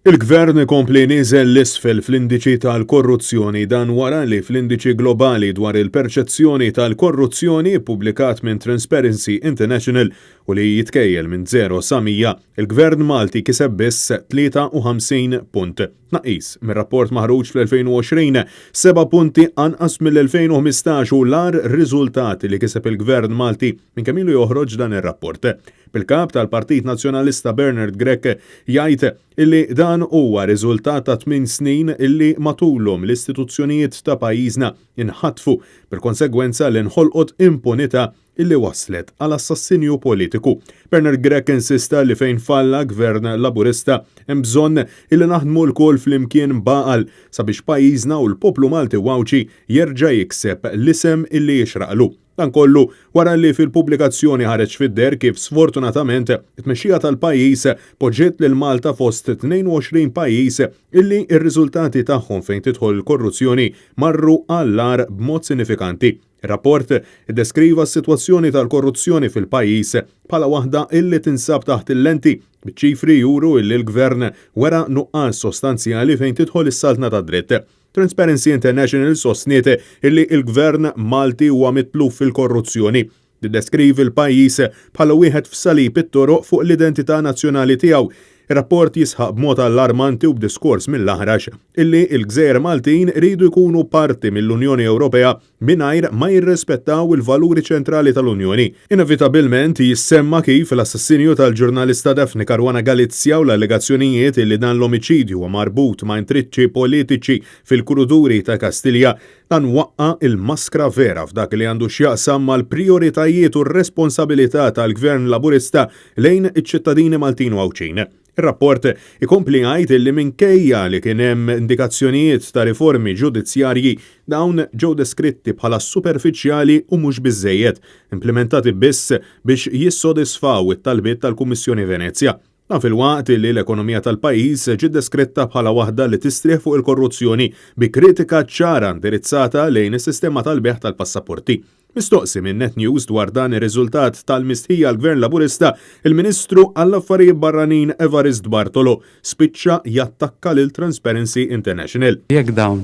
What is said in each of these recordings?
Il-Gvern ikompli nieżel l-isfel fl-indiċi tal-korruzzjoni dan wara li fl-indiċi globali dwar il-perċezzjoni tal-korruzzjoni ppubblikat minn Transparency International u li jitkejjel minn 0 sa 100, il-Gvern Malti kiseb biss 53 punt. Tnaqqis mir-rapport maħruġ fl-2020 7 punti anqas mill-2015 u l-agħar riżultati li kiseb il-Gvern Malti minn kemm ilu joħroġ dan ir-rapport. Bil-kap tal-Partit Nazzjonalista Bernard Grech jgħid illi dan huwa riżultat ta' 8 snin illi matulhom l-istituzzjonijiet ta' pajjiżna inħatfu bil-konsegwenza li nħolqot impunità illi waslet għal assassinju politiku. Bernard Grech insista li fejn falla gvern laburista hemm bżonn illi naħdmu l-kol flimkien baqal sabiex pajjiżna u l-poplu Malti wawċi jerġa' jikseb l-isem illi jixraqlu. Dan kollu wara li fil-pubblikazzjoni ħareġ fid-der kif sfortunatament it-tmexxija tal-pajjiż poġġiet lil Malta fost 22 pajjiż illi r-riżultati tagħhom fejn tidħol korruzzjoni marru għall-ar b'mod sinifikanti. Ir-rapport iddeskriva s-sitwazzjoni tal-korruzzjoni fil-pajjiż bħala waħda illi tinsab taħt il-lenti biċ-ċifri juru illi l-gvern wera nuqqas sostanzjali fejn tidħol is-saltna tad-dritt. Transparency International sostniet illi il-Gvern Malti huwa mitluf fil-korruzzjoni. Tiddeskrivi l-pajjiż bħala wieħed f'salib it-toroq fuq l-identità nazzjonali tiegħu. Ir-rapport jisħaq b'mod allarmanti u b'diskors mill-aħrax illi l-Gżejjer Maltin iridu jkunu parti mill-Unjoni Ewropea mingħajr ma jirrispettaw il-valuri ċentrali tal-Unjoni. Inevitabilment jissemma kif l-assassinju tal-ġurnalista Daphne Caruana Galizia u l-allegazzjonijiet illi dan l-omiċidju huwa marbut ma' intriċċi politiċi fil-kuruduri ta' Kastilja dan waqqa il-maskra vera f'dak li għandu x'jaqsam mal-prijoritajiet u r-responsabilità tal-Gvern Laburista lejn iċ-ċittadini Maltin wawċin. Ir-rapport ikompli jgħid illi minkejja li kien hemm indikazzjonijiet ta' riformi ġudizzjarji dawn ġew deskritti bħala superfiċjali u mhux biżżejjed, implementati biss biex jissodisfaw it-talbiet tal-Kummissjoni Venezja. Dan fil-waqt li l-ekonomija tal-pajjiż ġiet deskritta bħala waħda li tistrieħ fuq il-korruzzjoni bi kritika ċara indirizzata lejn is-sistema tal-beħ tal-passaporti. Mistoqsi minn Net News dwar dan ir-riżultat tal-mistħija l-Gvern Laburista, il-Ministru għall-Affarijiet Barranin Evarist Bartolo spiċċa jattakka lil Transparency International. Jekk dawn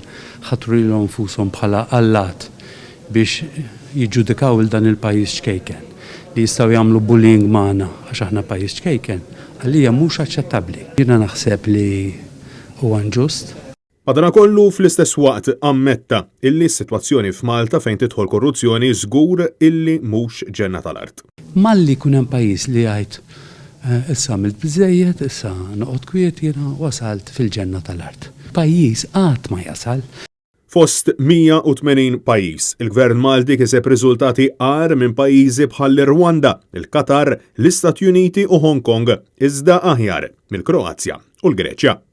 ħatru lilhom nfushom bħala allat biex jiġġudikaw il dan il-pajjiż xkejken li jistgħu jagħmlu bullying magħna għax aħna pajjiż xkejken, għalija mhux aċċettabbli. Jiena naħseb li huwa inġust. Madankollu fl-istess waqt ammetta illi s-sitwazzjoni f'Malta fejn tidħol korruzzjoni żgur illi mhux ġenna tal-art. Malli jkun hemm pajjiż li jgħid issa għamilt biżejjed, issa noqgħod kwiet jiena wasalt fil-ġenna tal-art. Pajjiż qatt ma jasal. Fost 180 pajjiż, il-Gvern Malti kiseb riżultati għar minn pajjiżi bħall-Rwanda, il-Qatar, l-Istati Uniti u Hong Kong, iżda aħjar mill-Kroazja u l-Greċja.